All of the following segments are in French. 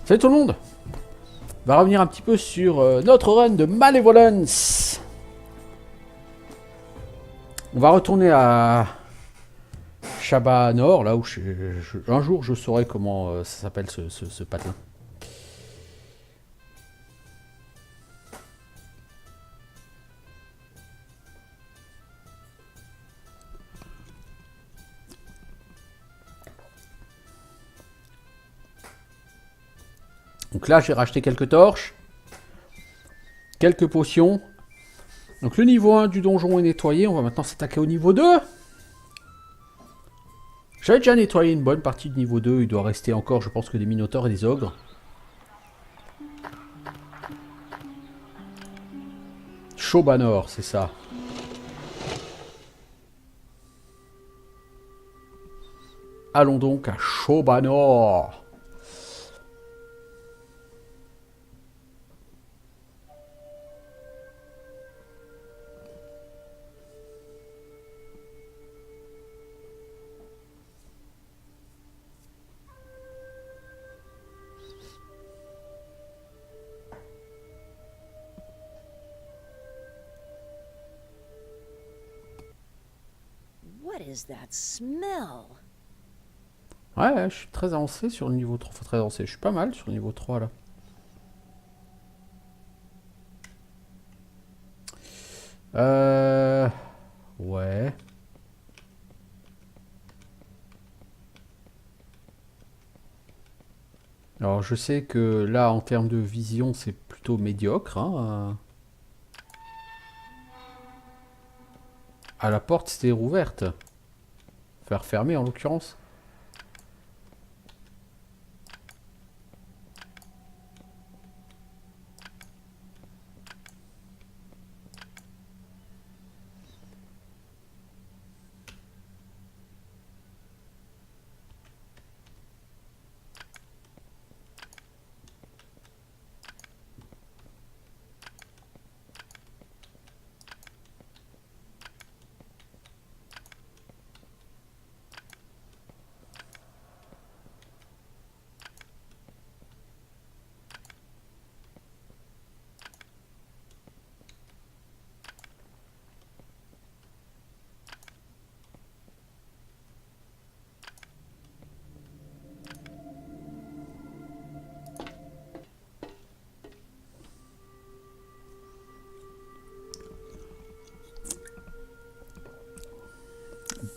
Salut tout le monde. On va revenir un petit peu sur notre run de Malevolence. On va retourner à Shaba Nord, là où un jour je saurai comment ça s'appelle ce patelin. Donc là j'ai racheté quelques torches, quelques potions. Donc le niveau 1 du donjon est nettoyé, on va maintenant s'attaquer au niveau 2. J'avais déjà nettoyé une bonne partie du niveau 2, il doit rester encore je pense que des minotaures et des ogres. Shobanor, c'est ça. Allons donc à Shobanor. What is that smell? Ouais, je suis très avancé sur le niveau 3. Enfin, très avancé. Je suis pas mal sur le niveau 3 là. Ouais. Alors je sais que là en termes de vision c'est plutôt médiocre. Hein. Ah, la porte c'était rouverte. Faire fermer en l'occurrence.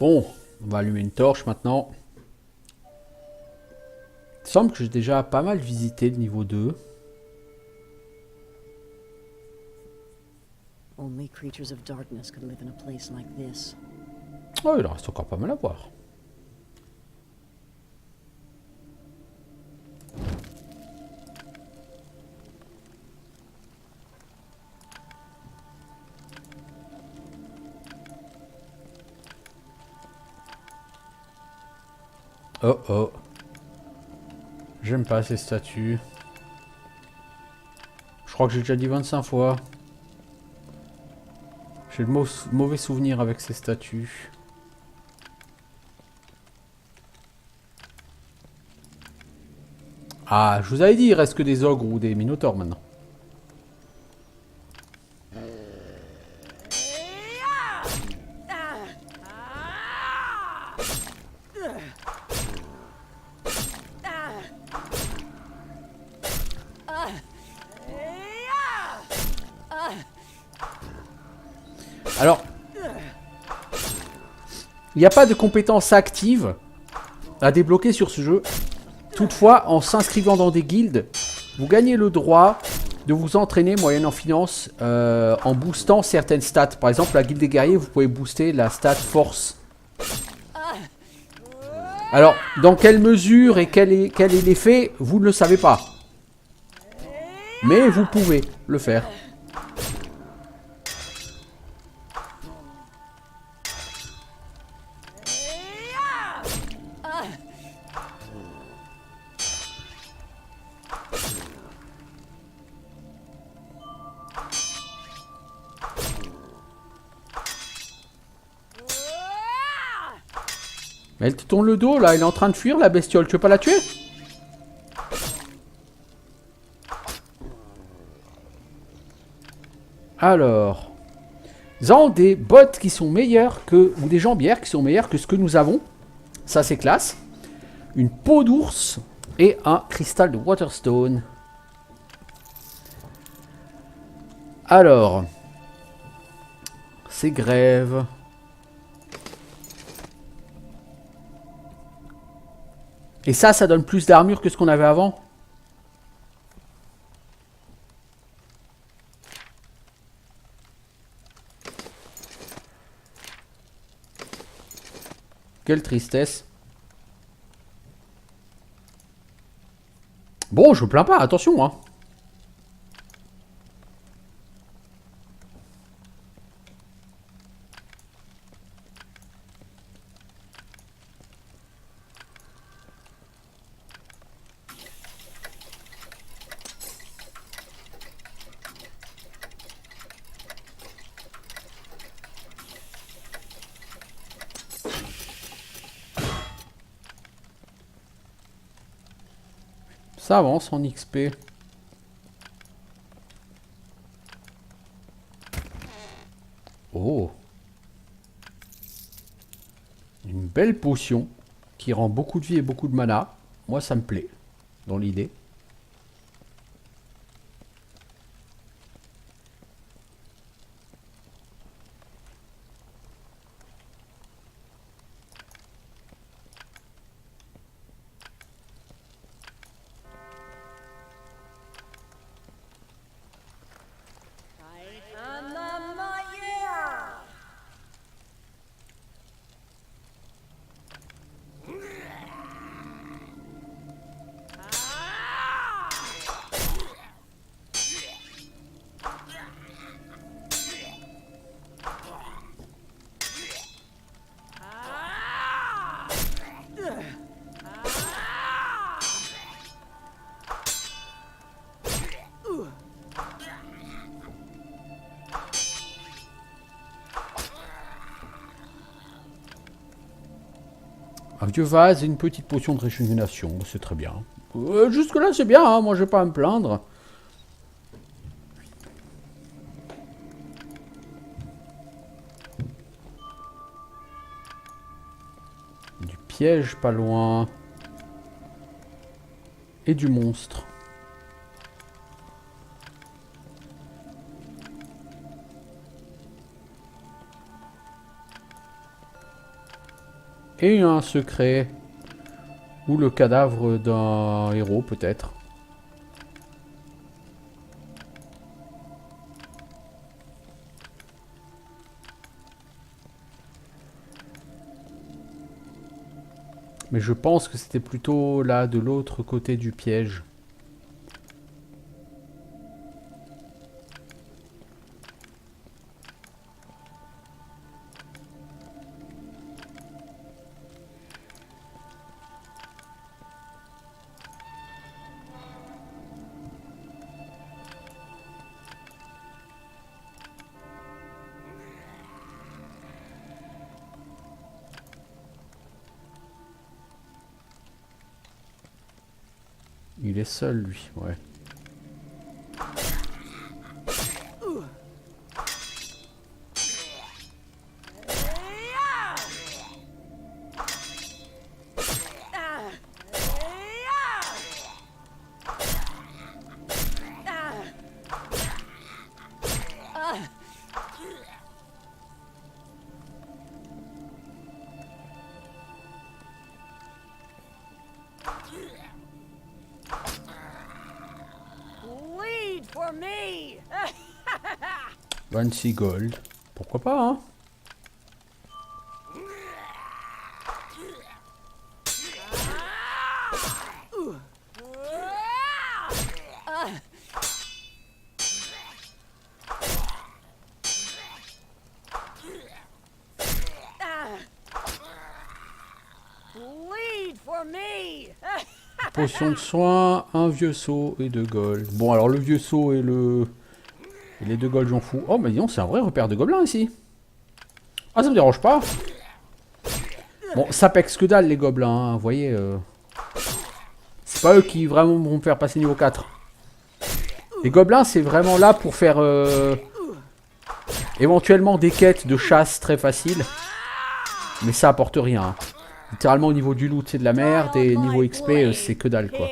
Bon, on va allumer une torche maintenant. Il semble que j'ai déjà pas mal visité le niveau 2. Only creatures of darkness could live in a place like this. Oh, il en reste encore pas mal à voir. Oh oh. J'aime pas ces statues. Je crois que j'ai déjà dit 25 fois. J'ai de mauvais souvenirs avec ces statues. Ah, je vous avais dit, il reste que des ogres ou des minotaures maintenant. Alors, il n'y a pas de compétences actives à débloquer sur ce jeu. Toutefois, en s'inscrivant dans des guildes, vous gagnez le droit de vous entraîner moyennant finance en boostant certaines stats. Par exemple, la guilde des guerriers, vous pouvez booster la stat force. Alors, dans quelle mesure et quel est l'effet, vous ne le savez pas. Mais vous pouvez le faire. Mais elle te tourne le dos là, elle est en train de fuir la bestiole, tu veux pas la tuer? Alors, nous avons des bottes qui sont meilleures que... ou des jambières qui sont meilleures que ce que nous avons. Ça, c'est classe. Une peau d'ours et un cristal de Waterstone. Alors, c'est grève. Et ça donne plus d'armure que ce qu'on avait avant. Quelle tristesse. Bon, je me plains pas, attention, hein. Ça avance en XP. Oh. Une belle potion qui rend beaucoup de vie et beaucoup de mana. Moi, ça me plaît, dans l'idée. Un vieux vase et une petite potion de régénération, c'est très bien. Jusque là c'est bien, hein, moi je vais pas à me plaindre. Du piège pas loin. Et du monstre. Et un secret. Ou le cadavre d'un héros, peut-être. Mais je pense que c'était plutôt là, de l'autre côté du piège. Il est seul, lui, ouais. Lead for me. 26 gold. Pourquoi pas, hein? Lead for me. Potion de soin, un vieux seau et 2 gold. Bon, alors le vieux seau et le... Et les 2 gold, j'en fous. Oh, mais disons, c'est un vrai repère de gobelins, ici. Ah, ça me dérange pas. Bon, ça pexe que dalle, les gobelins, hein, vous voyez. C'est pas eux qui vraiment vont me faire passer niveau 4. Les gobelins, c'est vraiment là pour faire... Éventuellement des quêtes de chasse très faciles. Mais ça apporte rien. Hein. Littéralement au niveau du loot c'est de la merde. Et niveau XP c'est que dalle quoi.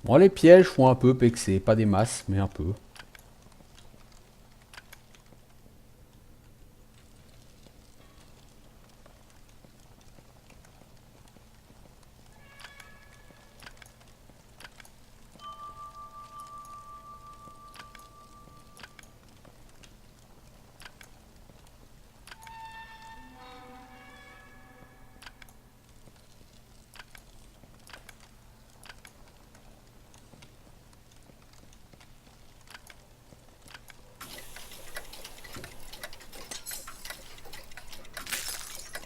Bon, les pièges font un peu pexer, pas des masses, mais un peu.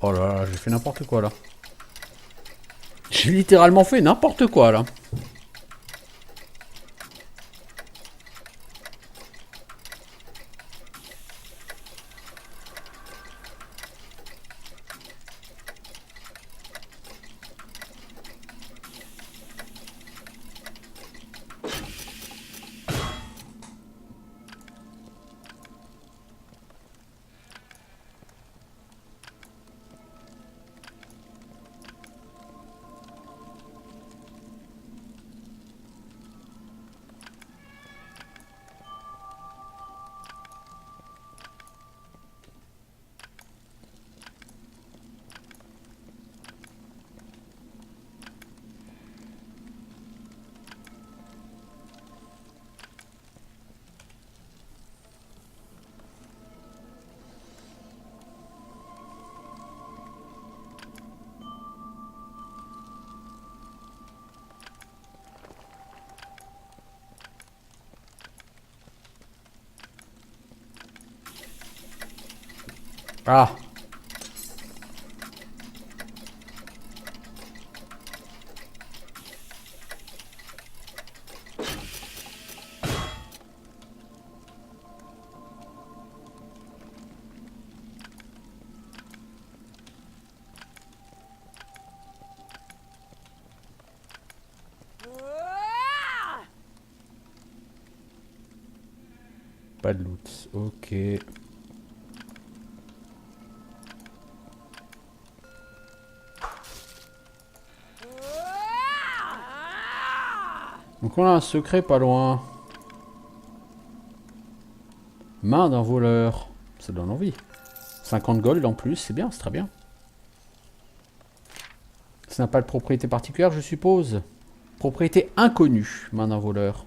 Oh là là, j'ai fait n'importe quoi là. J'ai littéralement fait n'importe quoi là. Ah. Pas de loot, ok. Donc on a un secret pas loin. Main d'un voleur. Ça donne envie. 50 gold en plus, c'est bien, c'est très bien. Ça n'a pas de propriété particulière, je suppose. Propriété inconnue, main d'un voleur.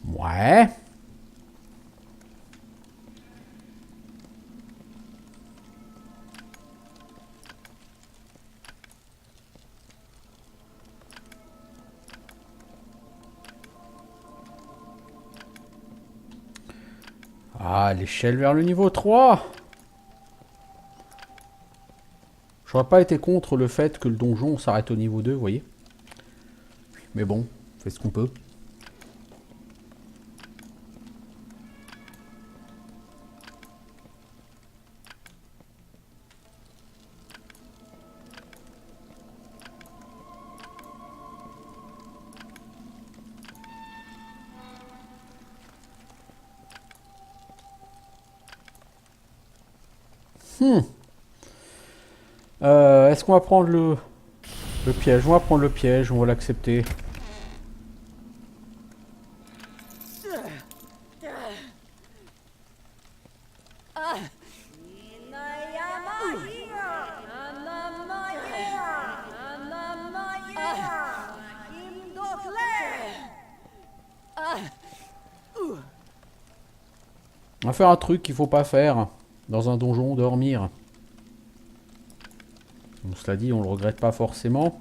Ouais. Ah, l'échelle vers le niveau 3. J'aurais pas été contre le fait que le donjon s'arrête au niveau 2, vous voyez. Mais bon, on fait ce qu'on peut. Est-ce qu'on va prendre le piège? On va prendre le piège, on va l'accepter. On va faire un truc qu'il faut pas faire dans un donjon, dormir. Bon, cela dit, on le regrette pas forcément.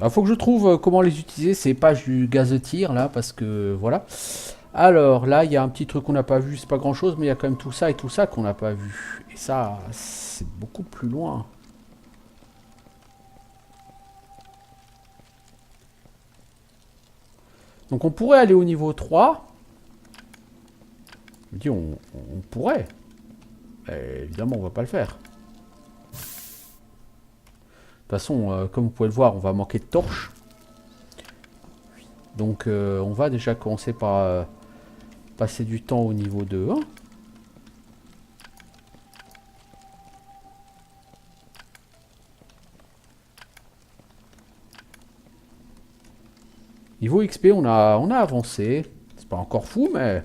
Il faut que je trouve comment les utiliser, ces pages du gazetier là, parce que voilà. Alors là, il y a un petit truc qu'on n'a pas vu, c'est pas grand chose, mais il y a quand même tout ça et tout ça qu'on n'a pas vu. Et ça, c'est beaucoup plus loin. Donc on pourrait aller au niveau 3. Je dis on pourrait. Mais évidemment, on va pas le faire. De toute façon, comme vous pouvez le voir, on va manquer de torches. Donc on va déjà commencer par passer du temps au niveau de 1. Niveau XP, on a avancé. C'est pas encore fou, mais...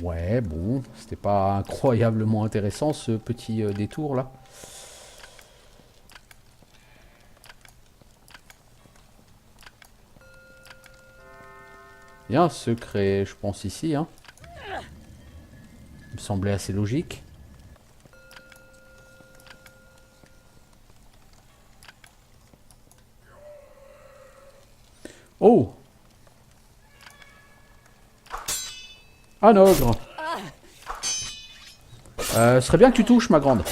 Ouais, bon, c'était pas incroyablement intéressant ce petit détour là. Il y a un secret, je pense, ici. Hein. Il me semblait assez logique. Oh! Un ogre! Ce serait bien que tu touches, ma grande.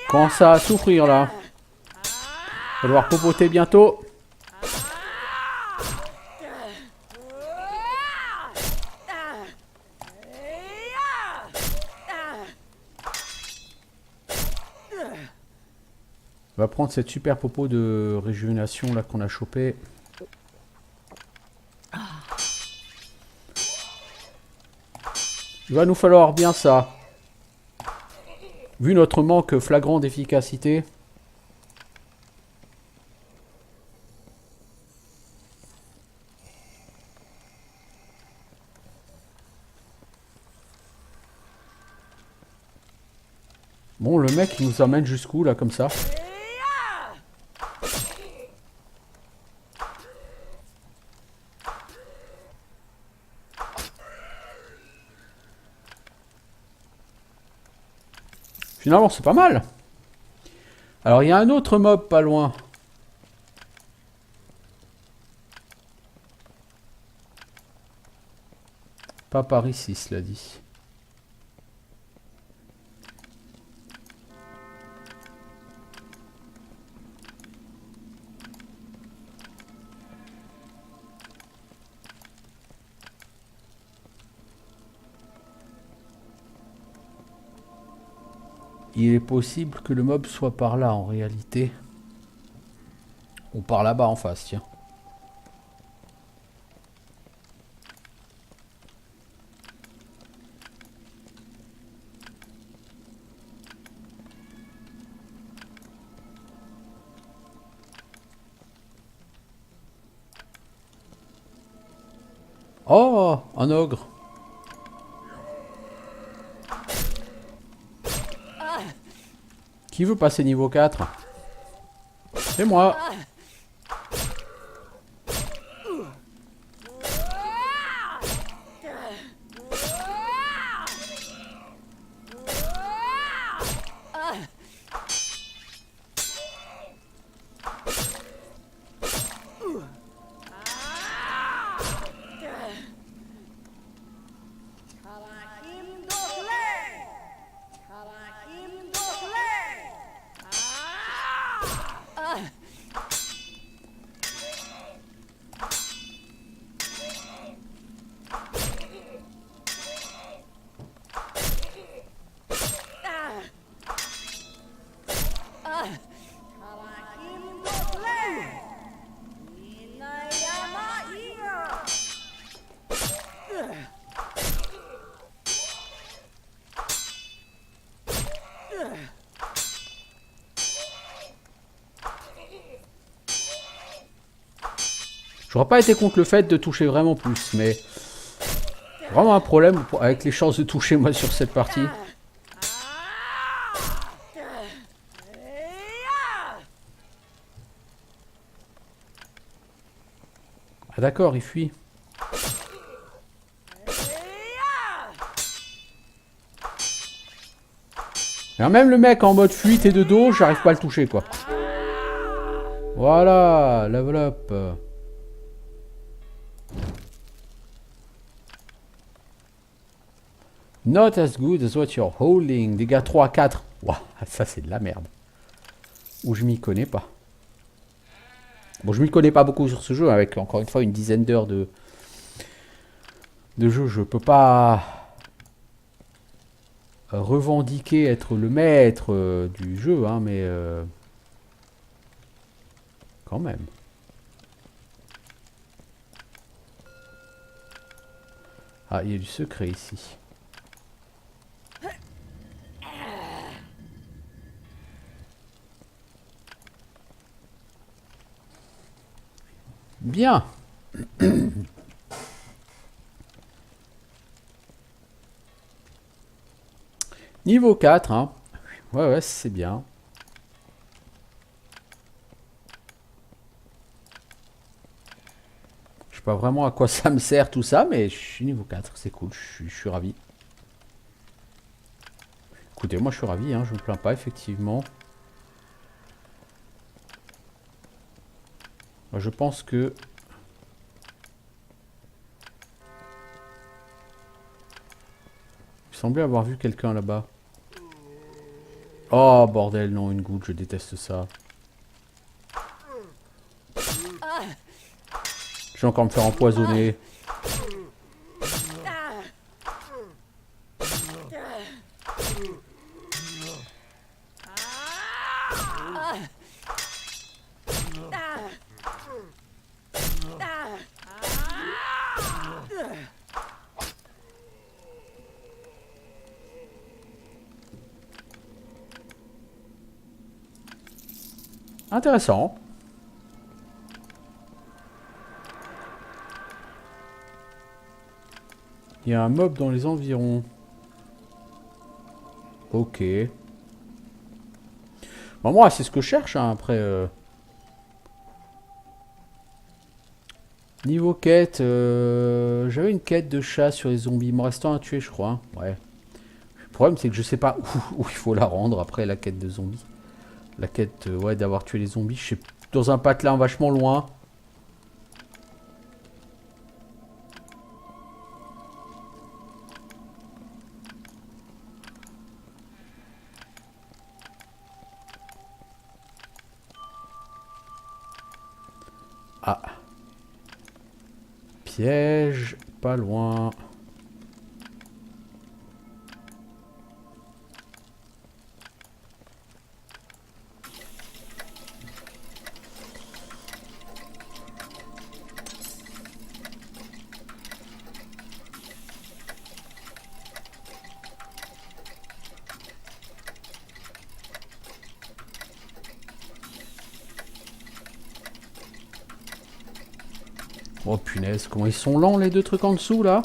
Commence à souffrir là. Va devoir popoter bientôt. On va prendre cette super popo de régénération là qu'on a chopé. Il va nous falloir bien ça. Vu notre manque flagrant d'efficacité. Bon, le mec il nous amène jusqu'où là comme ça? Finalement, c'est pas mal. Alors, il y a un autre mob pas loin. Pas par ici, cela dit. Il est possible que le mob soit par là en réalité. Ou par là-bas en face, tiens. Oh, un ogre. Qui veut passer niveau 4? C'est moi. J'aurais pas été contre le fait de toucher vraiment plus, mais vraiment un problème avec les chances de toucher moi sur cette partie. Ah d'accord, il fuit. Alors même le mec en mode fuite et de dos, j'arrive pas à le toucher quoi. Voilà, level up. Not as good as what you're holding. Dégâts 3 à 4. Waouh, ça c'est de la merde. Ou je m'y connais pas. Bon, je m'y connais pas beaucoup sur ce jeu, avec encore une fois une dizaine d'heures de jeu. Je peux pas revendiquer être le maître du jeu, hein, mais quand même. Ah, il y a du secret ici. Bien. Niveau 4, hein. Ouais, c'est bien. Je sais pas vraiment à quoi ça me sert tout ça, mais je suis niveau 4, c'est cool, je suis ravi. Écoutez, moi je suis ravi, hein, je me plains pas, effectivement. Je pense que... Il semblait avoir vu quelqu'un là-bas. Oh bordel, non, une goutte, je déteste ça. Je vais encore me faire empoisonner. Intéressant. Il y a un mob dans les environs. Ok. Bon, moi, c'est ce que je cherche, hein, après. Niveau quête, j'avais une quête de chat sur les zombies. Il me reste un à tuer, je crois. Hein. Ouais. Le problème, c'est que je sais pas où il faut la rendre après la quête de zombies. La quête, ouais, d'avoir tué les zombies. Je sais, dans un patelin vachement loin. Ah. Piège, pas loin. Oh punaise, comment ils sont lents les deux trucs en dessous là.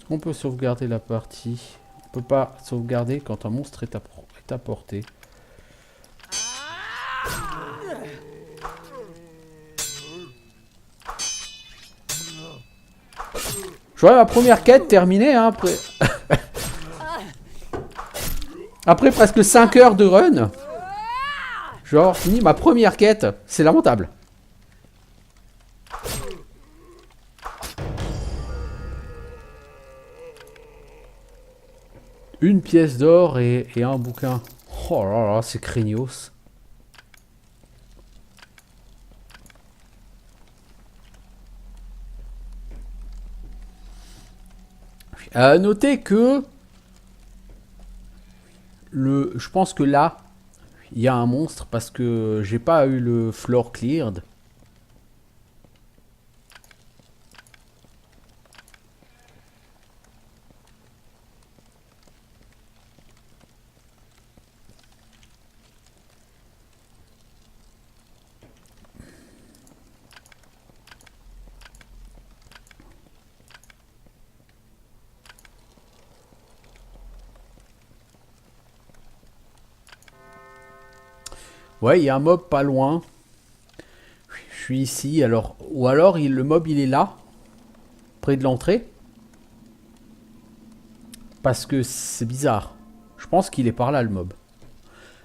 qu'on peut sauvegarder la partie? On peut pas sauvegarder quand un monstre est à portée. Je vois ma première quête terminée, hein, après... après presque 5 heures de run. Genre, fini ma première quête. C'est lamentable. Une pièce d'or et un bouquin. Oh là là, c'est craignos. Notez que je pense que là, il y a un monstre parce que j'ai pas eu le floor cleared. Ouais, il y a un mob pas loin. Je suis ici, alors... Ou alors, le mob, il est là. Près de l'entrée. Parce que c'est bizarre. Je pense qu'il est par là, le mob.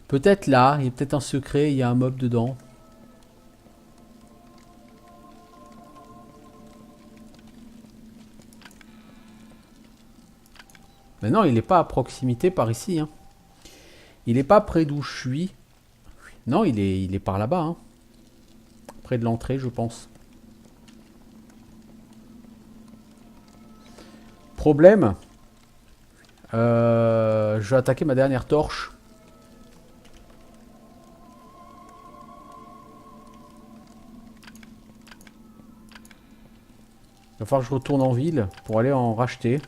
Peut-être là, il y a peut-être un secret, il y a un mob dedans. Mais non, il n'est pas à proximité par ici. Hein. Il n'est pas près d'où je suis. Non, il est par là-bas. Hein. Près de l'entrée, je pense. Problème. Je vais attaquer ma dernière torche. Il va falloir que je retourne en ville pour aller en racheter.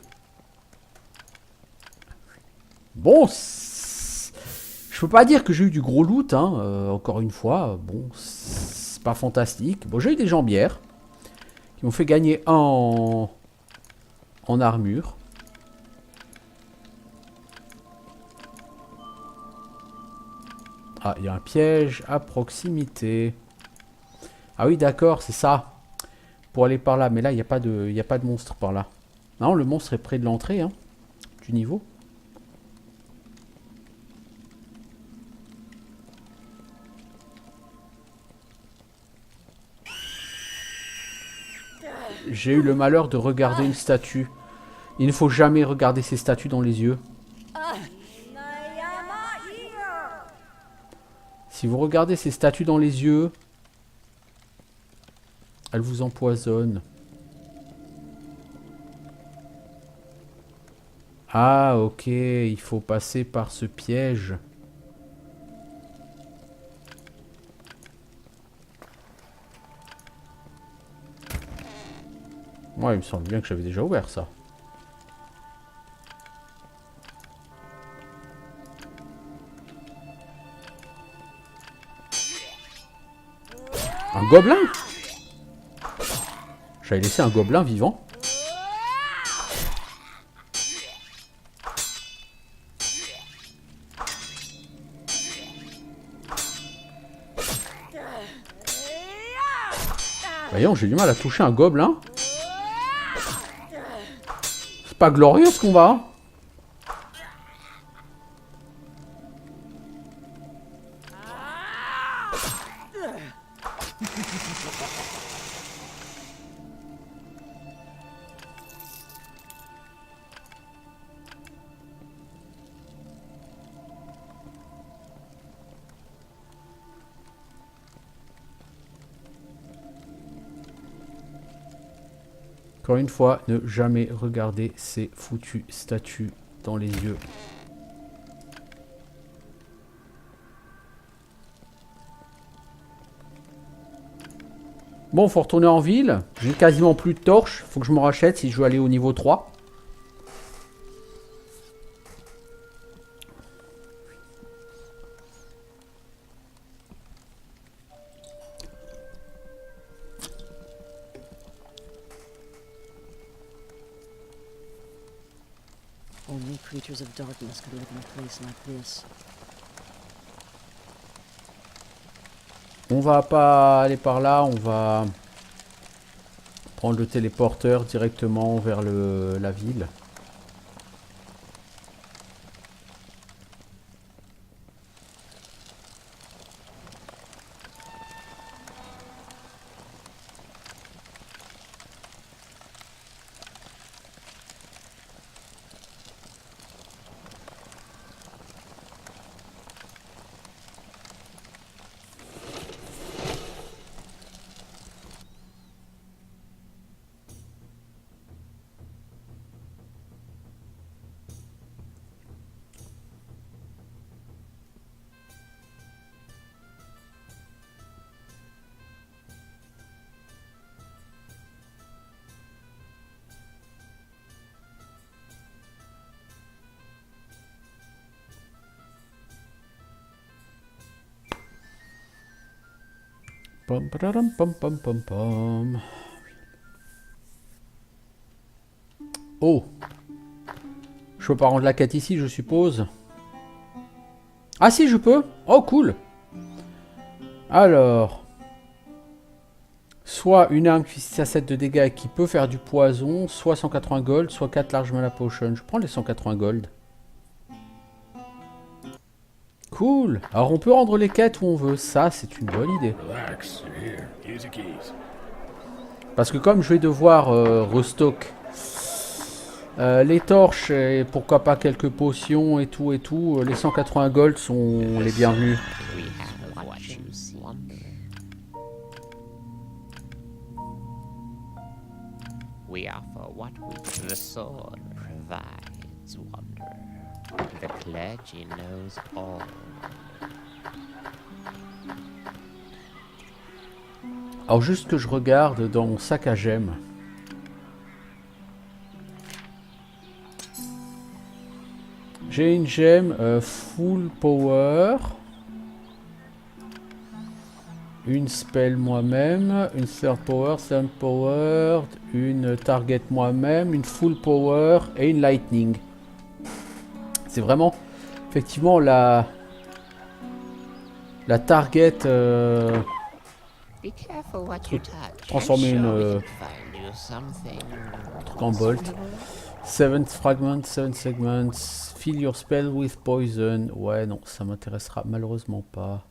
Bon, je peux pas dire que j'ai eu du gros loot, hein, encore une fois. Bon, c'est pas fantastique. Bon, j'ai eu des jambières qui m'ont fait gagner un en armure. Ah, il y a un piège à proximité. Ah oui, d'accord, c'est ça. Pour aller par là. Mais là, il n'y a pas de monstre par là. Non, le monstre est près de l'entrée, hein, du niveau. J'ai eu le malheur de regarder une statue. Il ne faut jamais regarder ces statues dans les yeux. Si vous regardez ces statues dans les yeux, elles vous empoisonnent. Ah, ok, il faut passer par ce piège. Moi, il me semble bien que j'avais déjà ouvert ça. Un gobelin? J'avais laissé un gobelin vivant. Voyons, j'ai du mal à toucher un gobelin. C'est pas glorieux ce combat. Encore une fois, ne jamais regarder ces foutues statues dans les yeux. Bon, faut retourner en ville. J'ai quasiment plus de torches. Faut que je me rachète si je veux aller au niveau 3. Only creatures of darkness could live in a place like this. On va pas aller par là, on va prendre le téléporteur directement vers la ville. Pom, pararam, pom, pom, pom, pom. Oh, je peux pas rendre la quête ici, je suppose. Ah si, je peux. Oh, cool. Alors, soit une arme qui fait 7 de dégâts et qui peut faire du poison, soit 180 gold, soit 4 large mana potion. Je prends les 180 gold. Cool. Alors on peut rendre les quêtes où on veut. Ça, c'est une bonne idée. Parce que comme je vais devoir restock les torches et pourquoi pas quelques potions et tout, les 180 gold sont les bienvenus. We offer what we the sword provides wonder. The clergy knows all. Alors juste que je regarde dans mon sac à gemmes. J'ai une gemme full power. Une spell moi-même, une third power, une target moi-même, une full power et une lightning. C'est vraiment, effectivement, la target transformer une truc en bolt. 7 fragments, 7 segments, fill your spell with poison. Ouais, non, ça m'intéressera malheureusement pas.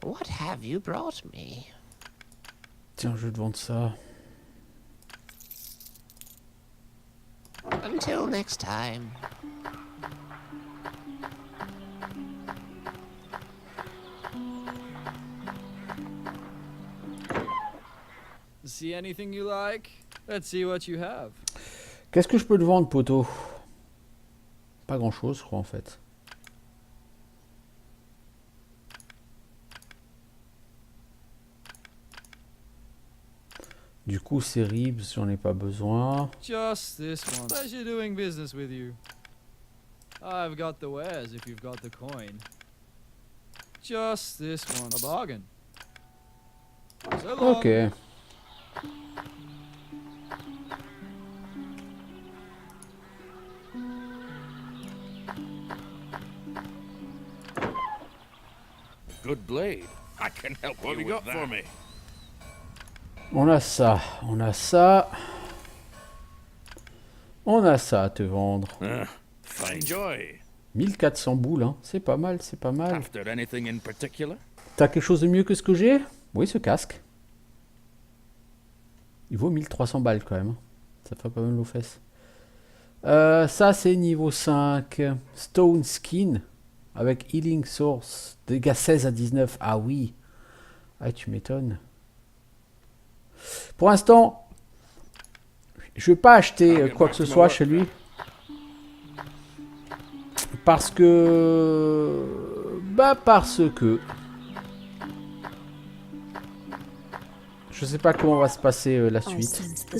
What have you brought me? Tiens, je vais te vendre ça. Until next time. See anything you like? Let's see what you have. Qu'est-ce que je peux te vendre, poteau? Pas grand-chose, je crois, en fait. Du coup, ces ribs, j'en ai pas besoin. Just this one. Pleasure doing business with you. I've got the wares if you've got the coin. Just this one. A bargain. So long. Ok. Good blade. I can help what you got for me. On a ça, on a ça. On a ça à te vendre. Enjoy. 1400 boules, hein. C'est pas mal, c'est pas mal. After anything in particular? T'as quelque chose de mieux que ce que j'ai? Oui, ce casque. Il vaut 1300 balles quand même. Hein. Ça fait pas mal aux fesses. Ça, c'est niveau 5. Stone Skin. Avec Healing Source. Dégâts 16 à 19. Ah oui. Ah, tu m'étonnes. Pour l'instant, je vais pas acheter quoi que ce soit chez lui. Parce que... Je sais pas comment va se passer la suite. Je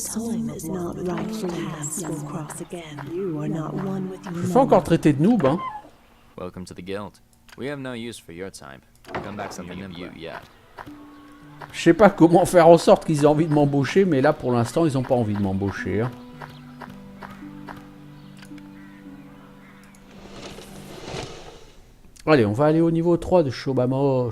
me fais encore traiter de noob, hein. Welcome to the guild. We have no use for your time. Come back something of you yet. Je sais pas comment faire en sorte qu'ils aient envie de m'embaucher, mais là pour l'instant ils ont pas envie de m'embaucher. Hein. Allez, on va aller au niveau 3 de Shobanor.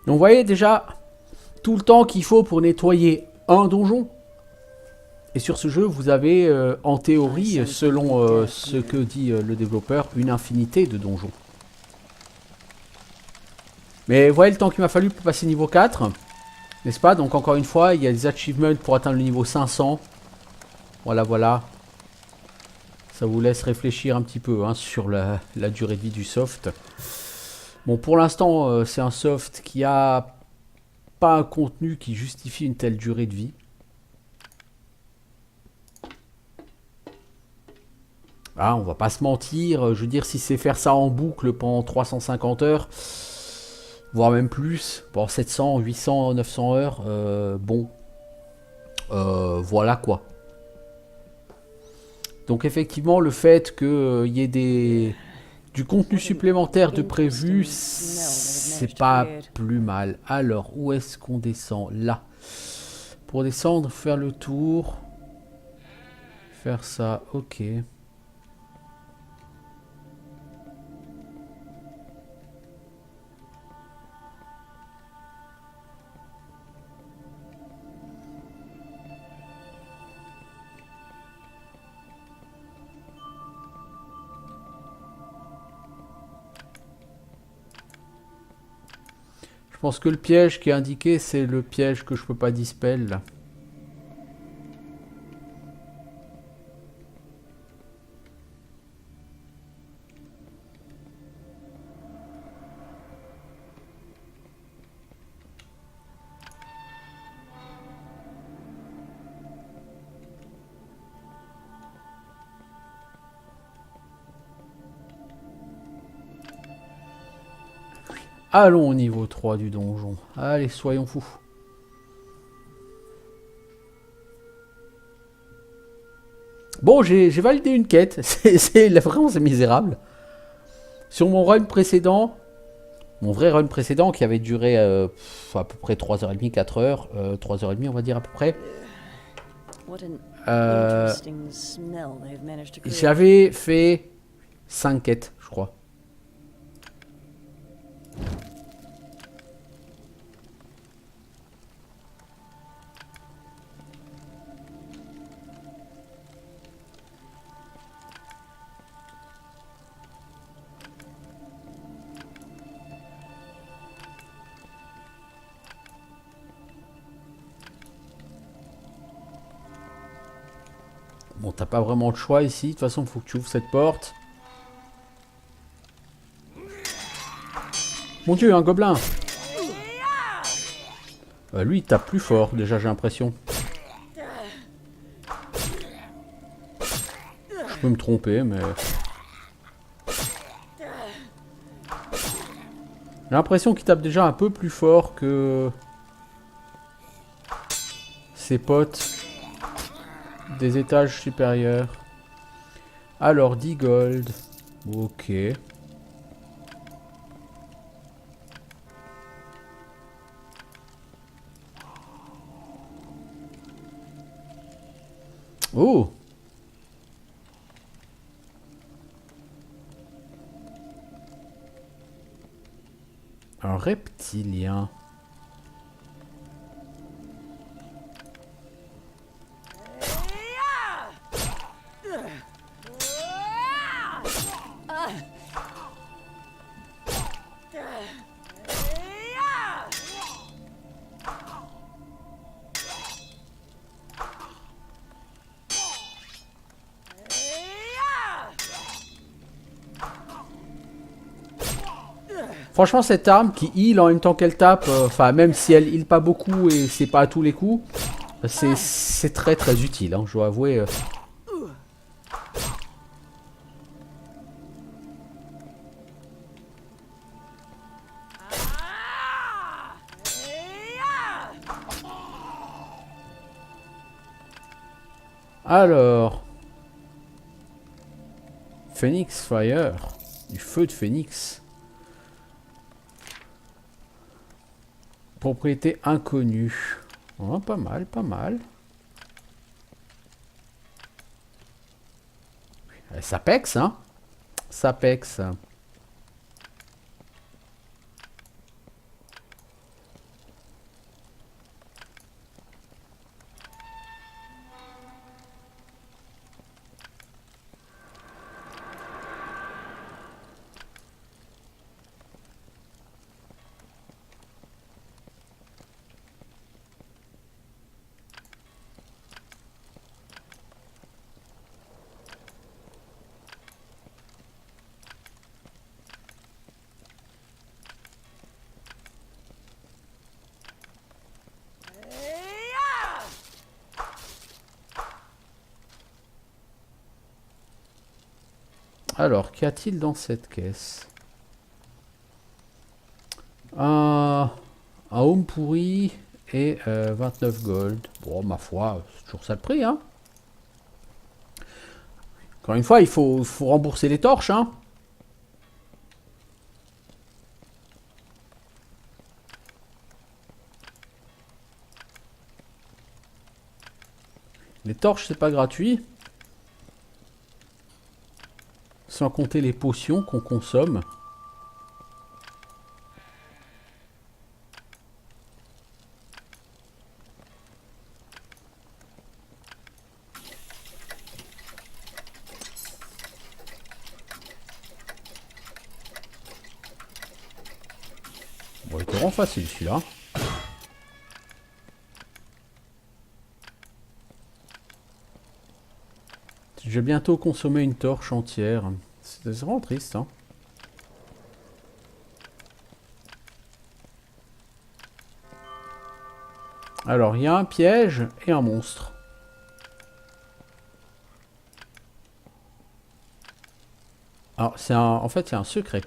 Donc vous voyez déjà tout le temps qu'il faut pour nettoyer un donjon. Et sur ce jeu, vous avez en théorie, selon ce que dit le développeur, une infinité de donjons. Mais vous voyez le temps qu'il m'a fallu pour passer niveau 4. N'est-ce pas? Donc encore une fois, il y a des achievements pour atteindre le niveau 500. Voilà, voilà. Ça vous laisse réfléchir un petit peu hein, sur la durée de vie du soft. Bon, pour l'instant, c'est un soft qui a pas un contenu qui justifie une telle durée de vie. Ah, on va pas se mentir, je veux dire, si c'est faire ça en boucle pendant 350 heures, voire même plus, pour 700, 800, 900 heures, bon, voilà quoi. Donc effectivement, le fait qu'il y ait du contenu supplémentaire de prévu, c'est pas plus mal. Alors, où est-ce qu'on descend? Là. Pour descendre, faire le tour. Faire ça, ok. Je pense que le piège qui est indiqué, c'est le piège que je peux pas dispel là. Allons au niveau 3 du donjon. Allez, soyons fous. Bon, j'ai validé une quête. Vraiment, c'est misérable. Sur mon run précédent, mon vrai run précédent qui avait duré à peu près 3h30, 4h, 3h30 on va dire à peu près. J'avais fait 5 quêtes, je crois. Bon, t'as pas vraiment de choix ici. De toute façon, il faut que tu ouvres cette porte. Mon Dieu, un gobelin. Lui, il tape plus fort, déjà, j'ai l'impression. Je peux me tromper, mais... J'ai l'impression qu'il tape déjà un peu plus fort que... ses potes des étages supérieurs. Alors, 10 gold. Ok. Oh! Un reptilien. Franchement, cette arme qui heal en même temps qu'elle tape, enfin même si elle heal pas beaucoup et c'est pas à tous les coups, c'est très très utile, hein, je dois avouer. Alors... Phoenix Fire. Du feu de phénix. Propriété inconnue. Oh, pas mal, pas mal. Ça pexe, hein? Ça pexe. Alors, qu'y a-t-il dans cette caisse? Un home pourri et 29 gold. Bon, ma foi, c'est toujours ça le prix, hein. Encore une fois, il faut rembourser les torches, hein. Les torches, c'est pas gratuit. Sans compter les potions qu'on consomme. Bon, il te rend facile celui-là. Je vais bientôt consommer une torche entière. C'est vraiment triste, hein. Alors, il y a un piège et un monstre. Alors, c'est un... En fait, il y a un secret.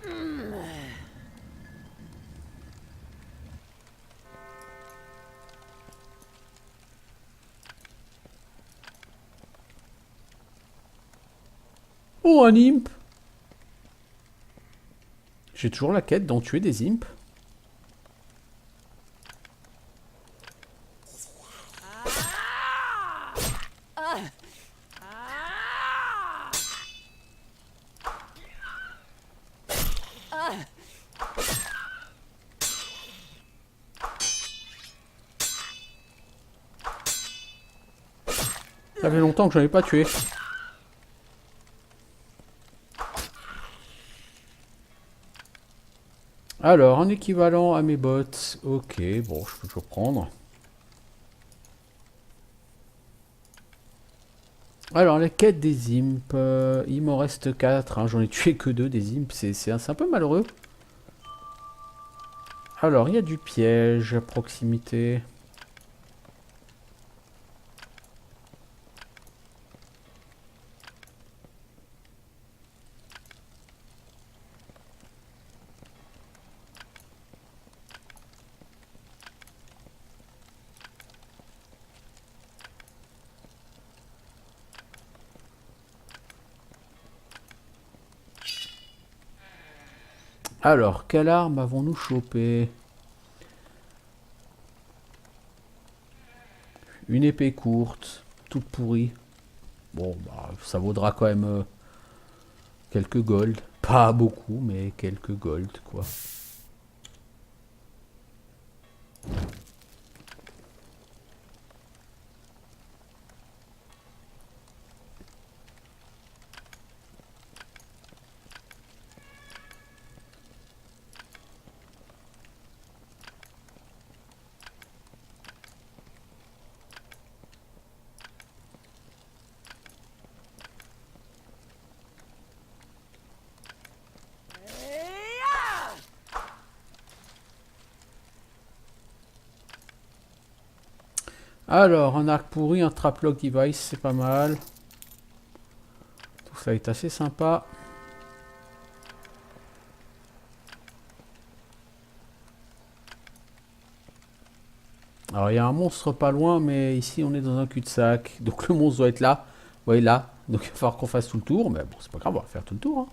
Oh, un imp! J'ai toujours la quête d'en tuer des imps. Ça fait longtemps que j'en ai pas tué. Alors, un équivalent à mes bottes. Ok, bon, je peux toujours prendre. Alors, la quête des imps. Il m'en reste 4. Hein, j'en ai tué que 2 des imps. C'est un peu malheureux. Alors, il y a du piège à proximité. Alors, quelle arme avons-nous chopé? Une épée courte, toute pourrie. Bon, bah, ça vaudra quand même quelques gold. Pas beaucoup, mais quelques gold, quoi. Alors, un arc pourri, un traplock device, c'est pas mal. Tout ça est assez sympa. Alors il y a un monstre pas loin, mais ici on est dans un cul-de-sac. Donc le monstre doit être là. Ouais, là. Donc il va falloir qu'on fasse tout le tour. Mais bon, c'est pas grave, on va faire tout le tour. Hein.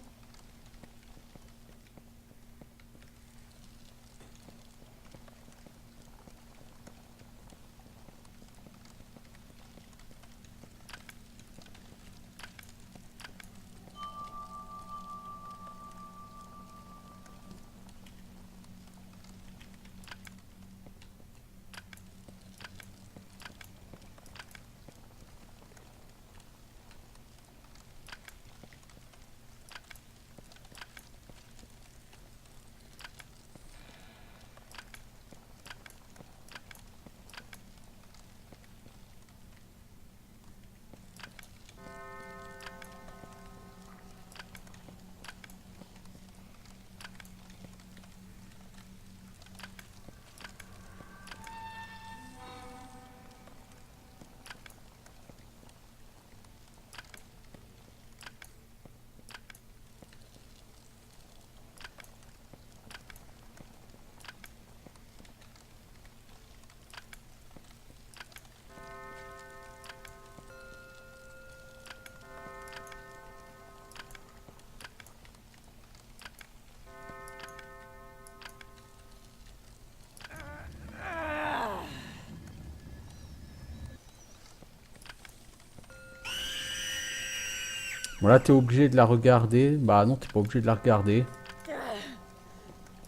Bon là t'es obligé de la regarder. Bah non, t'es pas obligé de la regarder.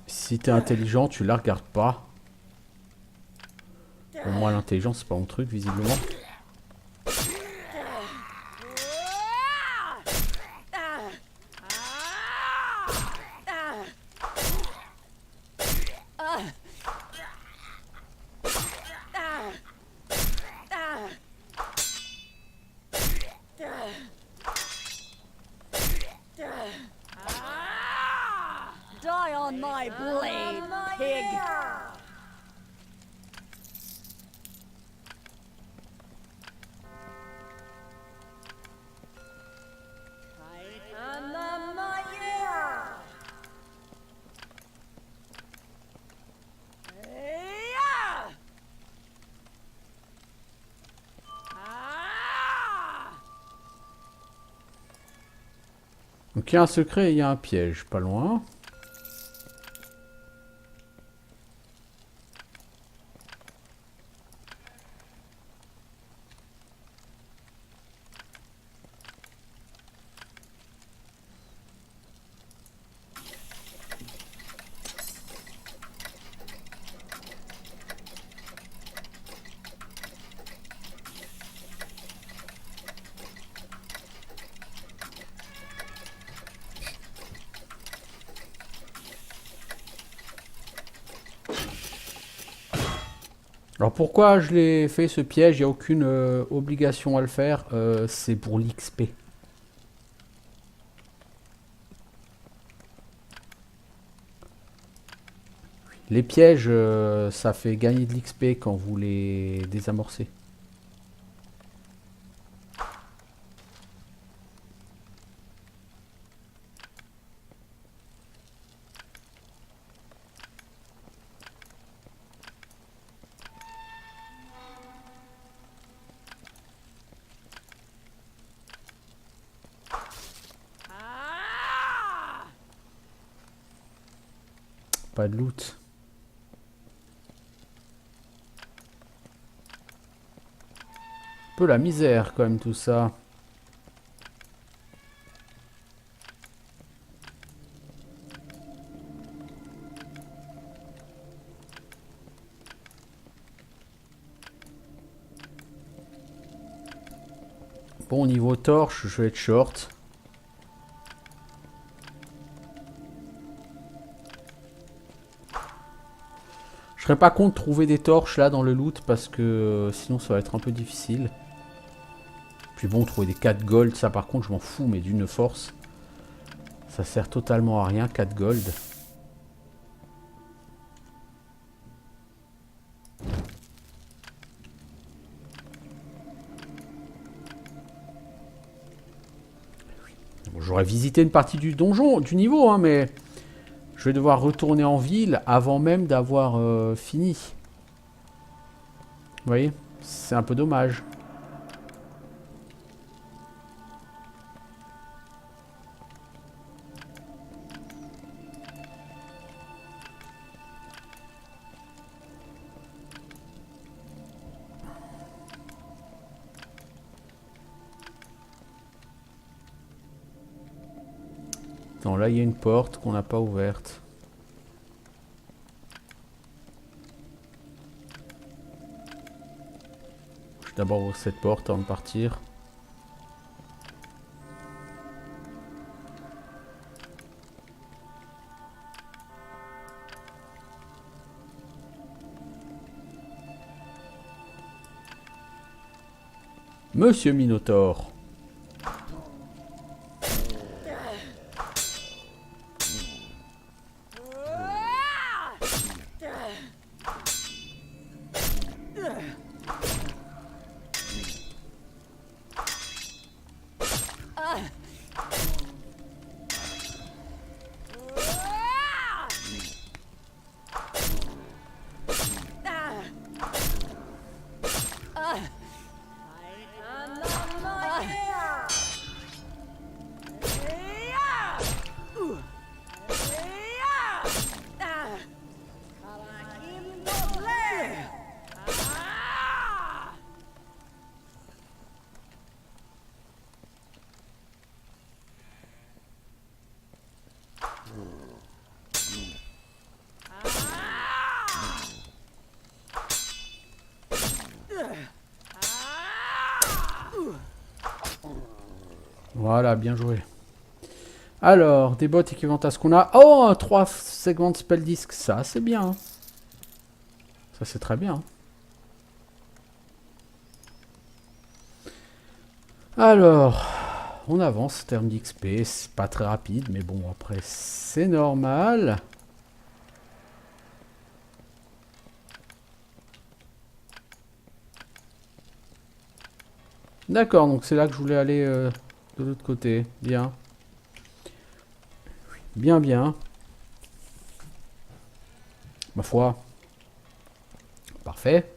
Si t'es intelligent, tu la regardes pas. Pour moi l'intelligence c'est pas mon truc visiblement. Die on my blade, pig! Donc il y a un secret et il y a un piège, pas loin. Alors pourquoi je l'ai fait ce piège? Il n'y a aucune obligation à le faire. C'est pour l'XP. Les pièges, ça fait gagner de l'XP quand vous les désamorcez. Pas de loot. Un peu la misère quand même tout ça. Bon, niveau torche, je vais être short. Je serais pas contre trouver des torches là dans le loot parce que sinon ça va être un peu difficile. Puis bon, trouver des 4 gold, ça par contre je m'en fous, mais d'une force. Ça sert totalement à rien, 4 gold. Bon, j'aurais visité une partie du donjon, du niveau, hein, mais je vais devoir retourner en ville avant même d'avoir fini. voyez, c'est un peu dommage. Attends, là il y a une porte qu'on n'a pas ouverte. Je vais d'abord ouvrir cette porte avant de partir. Monsieur Minotaure. Voilà, bien joué. Alors, des bottes équivalentes à ce qu'on a. Oh, 3 segments de spell disc. Ça, c'est bien. Ça, c'est très bien. Alors, on avance en termes d'XP. C'est pas très rapide, mais bon, après, c'est normal. D'accord, donc c'est là que je voulais aller de l'autre côté. Bien. Bien, bien. Ma foi. Parfait.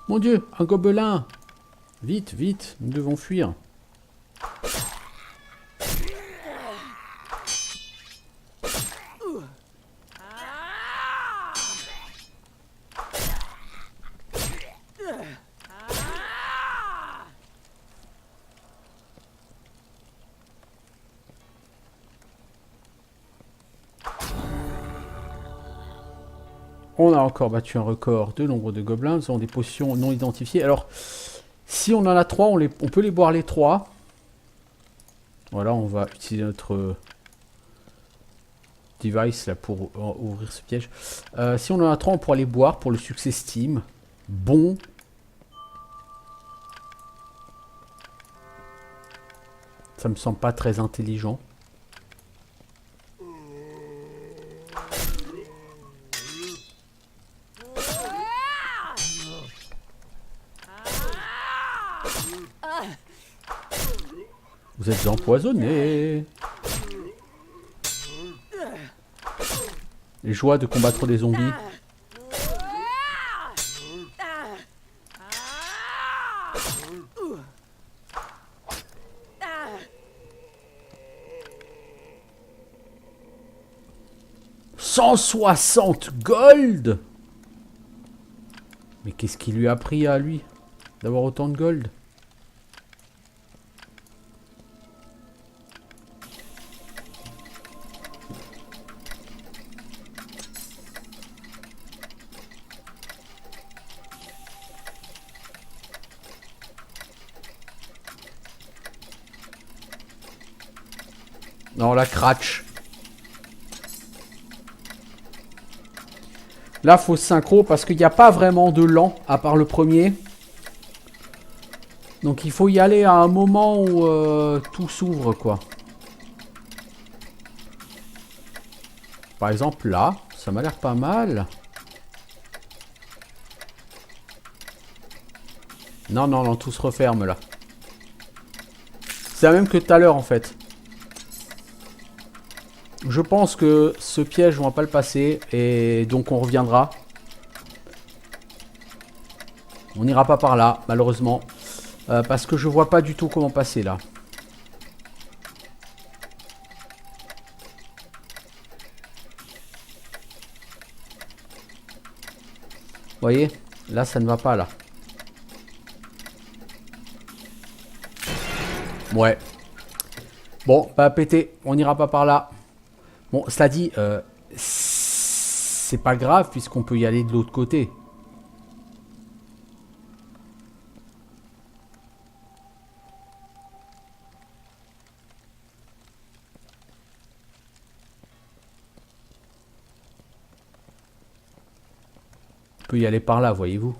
Mon Dieu, un gobelin! Vite, vite, nous devons fuir. On a encore battu un record de nombre de gobelins. Nous avons des potions non identifiées. Alors, si on en a 3, on peut les boire les 3. Voilà, on va utiliser notre device là pour ouvrir ce piège. Si on en a 3, on pourra les boire pour le succès Steam. Bon. Ça me semble pas très intelligent. Vous êtes empoisonnés. Les joies de combattre des zombies. « 160 gold !» Mais qu'est-ce qui lui a pris à lui d'avoir autant de gold? Non, la cratch. Là, faut synchro parce qu'il n'y a pas vraiment de lent à part le premier. Donc, il faut y aller à un moment où tout s'ouvre, quoi. Par exemple, là, ça m'a l'air pas mal. Non, non, non, tout se referme là. C'est la même que tout à l'heure en fait. Je pense que ce piège, on va pas le passer. Et donc on reviendra. On n'ira pas par là, malheureusement. Parce que je vois pas du tout comment passer là. Vous voyez? Là, ça ne va pas là. Ouais. Bon, bah pété. On n'ira pas par là. Bon, cela dit, c'est pas grave puisqu'on peut y aller de l'autre côté. On peut y aller par là, voyez-vous.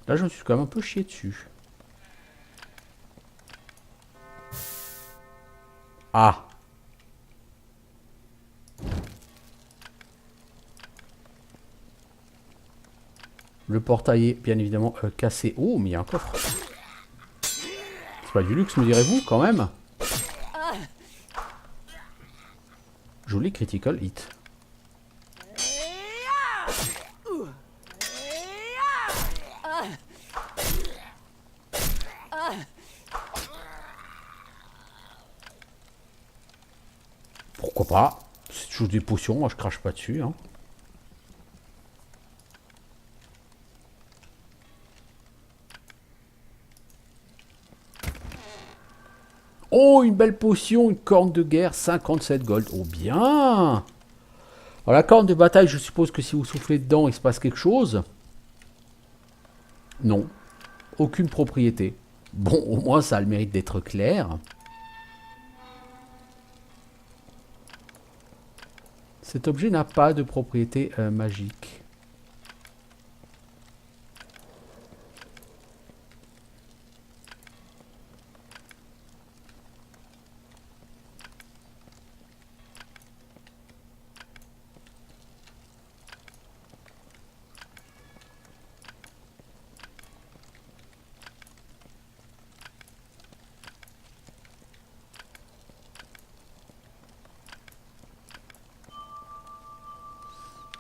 Là, je me suis quand même un peu chié dessus. Ah. Le portail est bien évidemment cassé. Oh, mais il y a un coffre. C'est pas du luxe, me direz-vous, quand même. Joli critical hit. Pourquoi pas? C'est toujours des potions, moi je crache pas dessus. Hein. Oh, une belle potion, une corne de guerre, 57 gold. Oh, bien. Alors, la corne de bataille, je suppose que si vous soufflez dedans, il se passe quelque chose. Non. Aucune propriété. Bon, au moins, ça a le mérite d'être clair. Cet objet n'a pas de propriété magique.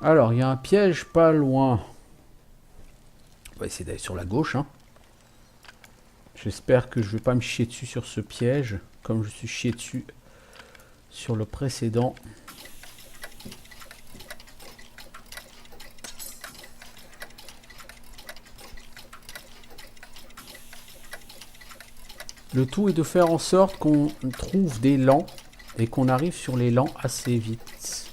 Alors, il y a un piège pas loin. On va essayer d'aller sur la gauche. Hein. J'espère que je vais pas me chier dessus sur ce piège, comme je suis chié dessus sur le précédent. Le tout est de faire en sorte qu'on trouve des lents et qu'on arrive sur les lents assez vite.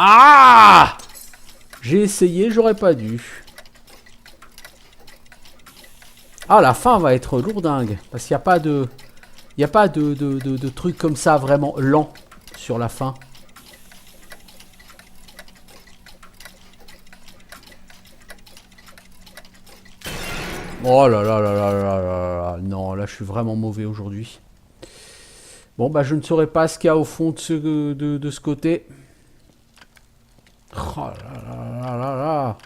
Ah! J'ai essayé, j'aurais pas dû. Ah, la fin va être lourdingue. Parce qu'il n'y a pas de... Il n'y a pas de truc comme ça vraiment lent sur la fin. Oh là là là là là là là. Non, là je suis vraiment mauvais aujourd'hui. Bon, bah je ne saurais pas ce qu'il y a au fond de ce côté. Oh là là là là là.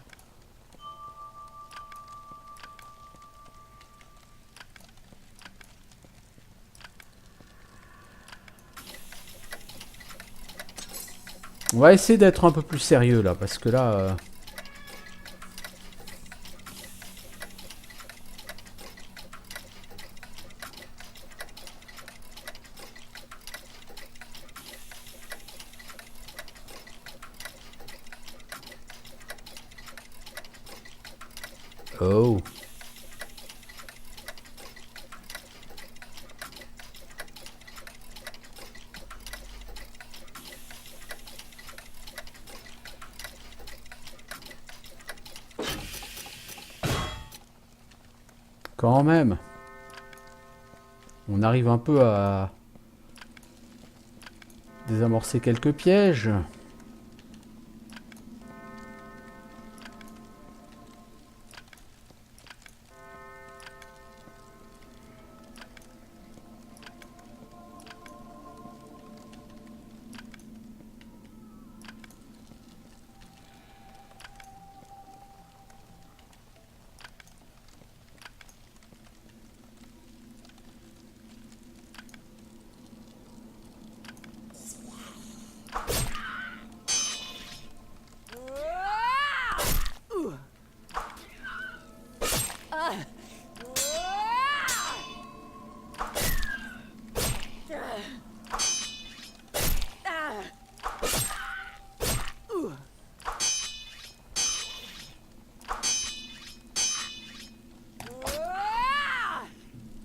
On va essayer d'être un peu plus sérieux là, parce que là... Oh. Quand même. On arrive un peu à désamorcer quelques pièges.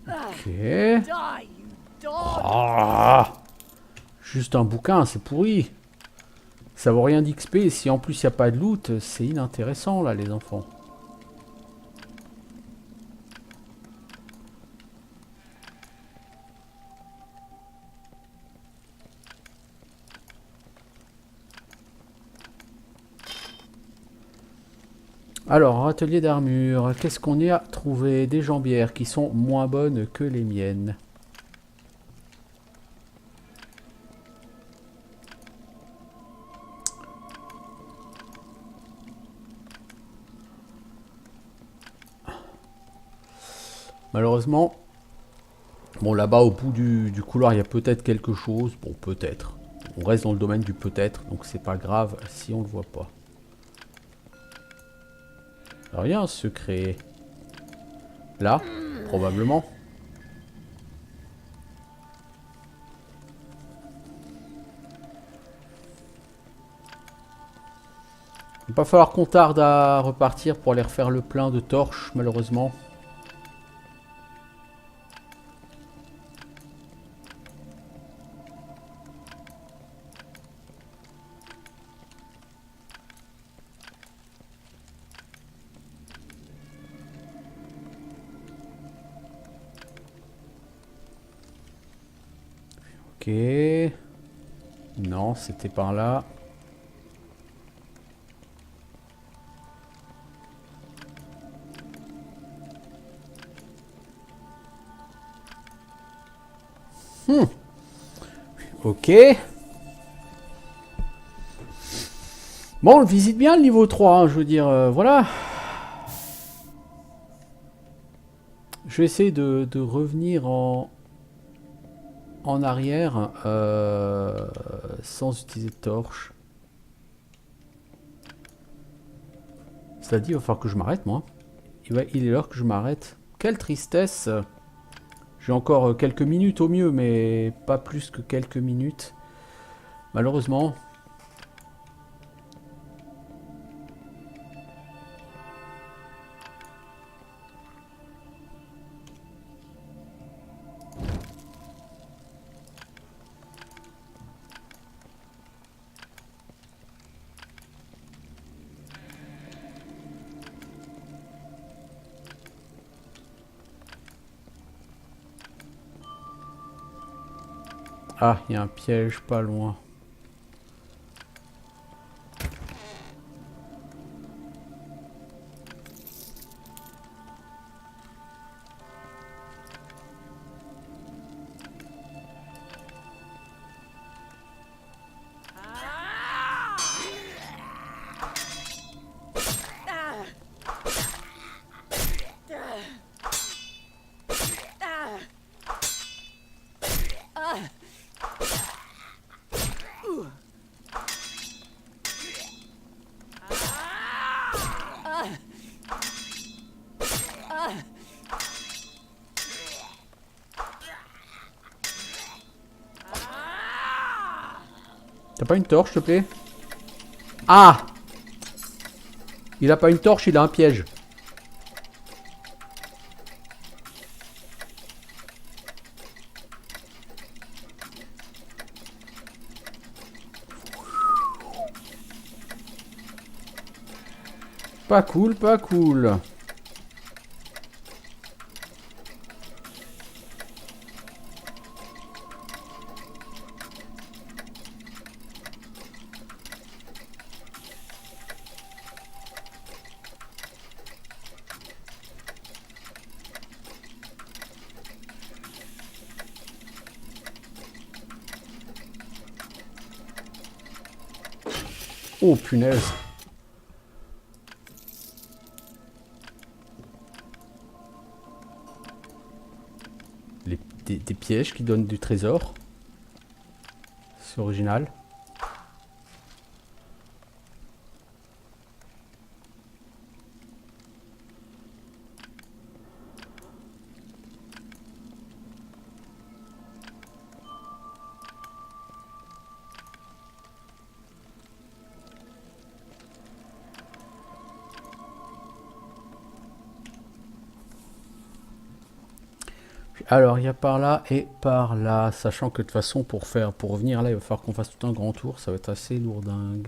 Ok. Die, you dog! Ah, juste un bouquin, c'est pourri. Ça vaut rien d'XP et si en plus il n'y a pas de loot, c'est inintéressant là les enfants. Alors, atelier d'armure, qu'est-ce qu'on y a trouvé? Des jambières qui sont moins bonnes que les miennes. Malheureusement, bon là-bas au bout du couloir il y a peut-être quelque chose. Bon peut-être. On reste dans le domaine du peut-être, donc c'est pas grave si on le voit pas. Alors il y a un secret. Là, probablement. Il va pas falloir qu'on tarde à repartir pour aller refaire le plein de torches, malheureusement. Ok. Non, c'était par là. Ok. Bon, on le visite bien le niveau 3, hein, je veux dire, voilà. Je vais essayer de revenir en arrière sans utiliser de torche. Cela dit, il va falloir que je m'arrête, moi. Il est l'heure que je m'arrête. Quelle tristesse! J'ai encore quelques minutes au mieux, mais pas plus que quelques minutes. Malheureusement. Ah, il y a un piège pas loin. T'as pas une torche, s'il te plaît? Ah! Il a pas une torche, il a un piège. Pas cool, pas cool. Oh punaise. Des pièges qui donnent du trésor. C'est original. Alors, il y a par là et par là. Sachant que de toute façon, pour revenir là, il va falloir qu'on fasse tout un grand tour. Ça va être assez lourdingue.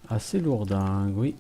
Assez lourdingue, oui.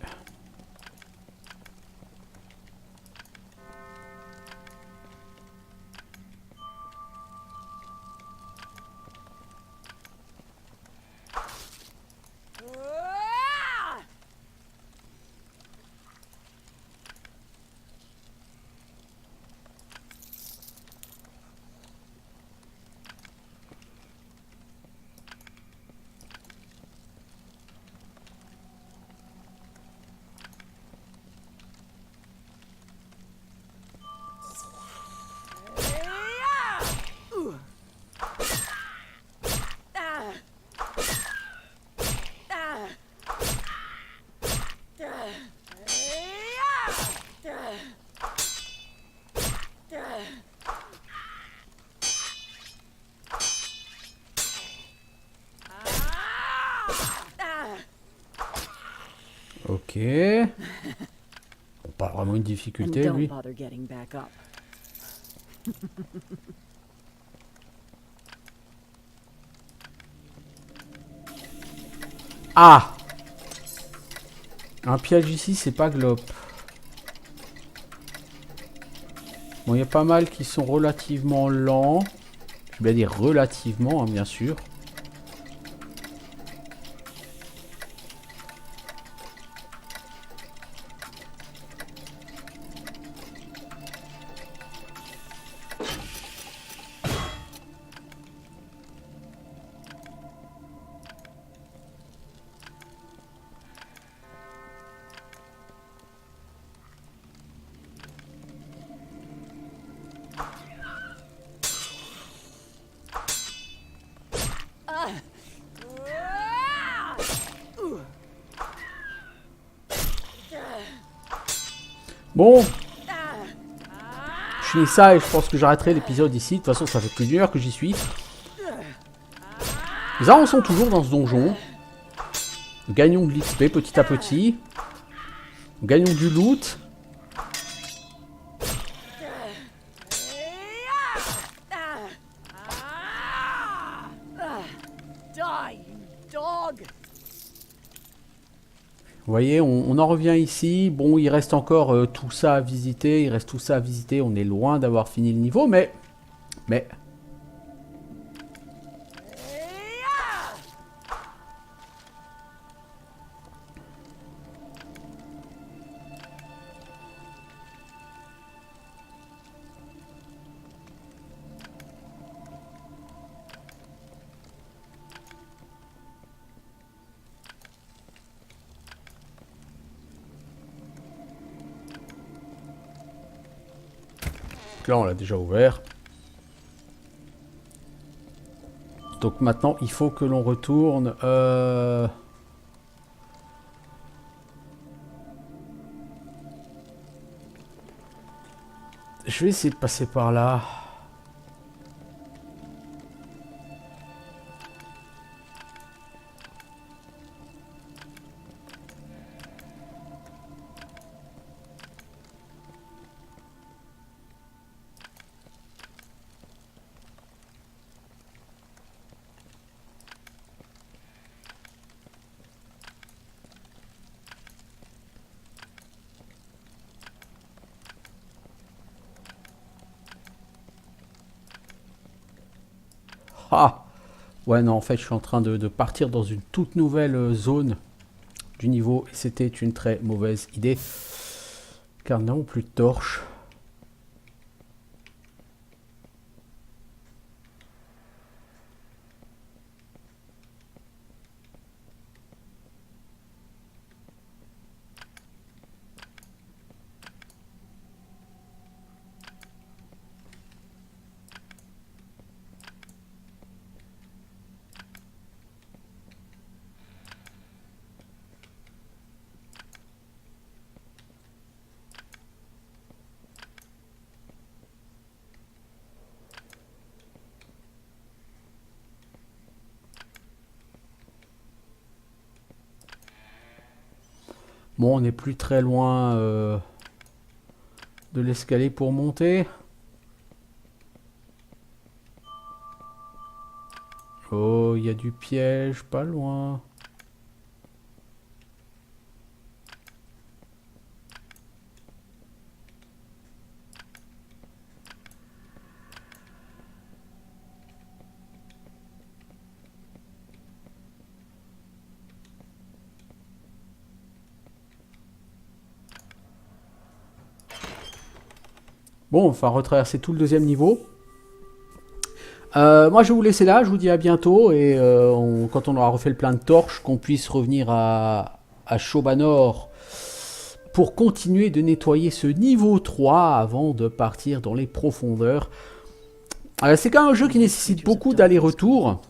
Ok. Bon, pas vraiment une And difficulté, don't lui. bother getting back up. Ah! Un piège ici, c'est pas glop. Bon, il y a pas mal qui sont relativement lents. Je vais dire relativement, hein, bien sûr. Bon. Je finis ça et je pense que j'arrêterai l'épisode ici. De toute façon, ça fait plus d'1 heure que j'y suis. Les armes sont toujours dans ce donjon. Gagnons de l'XP petit à petit. Gagnons du loot. Die, you dog! Vous voyez, on en revient ici. Bon, il reste encore tout ça à visiter. Il reste tout ça à visiter. On est loin d'avoir fini le niveau, mais... Là, on l'a déjà ouvert. Donc maintenant, il faut que l'on retourne... Je vais essayer de passer par là. Ah! Ouais, non, en fait, je suis en train de partir dans une toute nouvelle zone du niveau. Et c'était une très mauvaise idée. Car nous n'avons plus de torches. Bon, on n'est plus très loin de l'escalier pour monter. Oh, il y a du piège, pas loin. Bon, on va retraverser tout le deuxième niveau. Moi, je vais vous laisser là. Je vous dis à bientôt. Et quand on aura refait le plein de torches, qu'on puisse revenir à Shobanor pour continuer de nettoyer ce niveau 3 avant de partir dans les profondeurs. C'est quand même un jeu qui nécessite beaucoup d'allers-retours.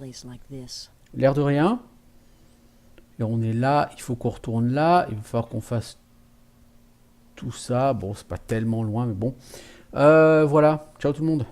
L'air de rien. Et on est là. Il faut qu'on retourne là. Il va falloir qu'on fasse tout ça. Bon, c'est pas tellement loin, mais bon. Voilà. Ciao tout le monde.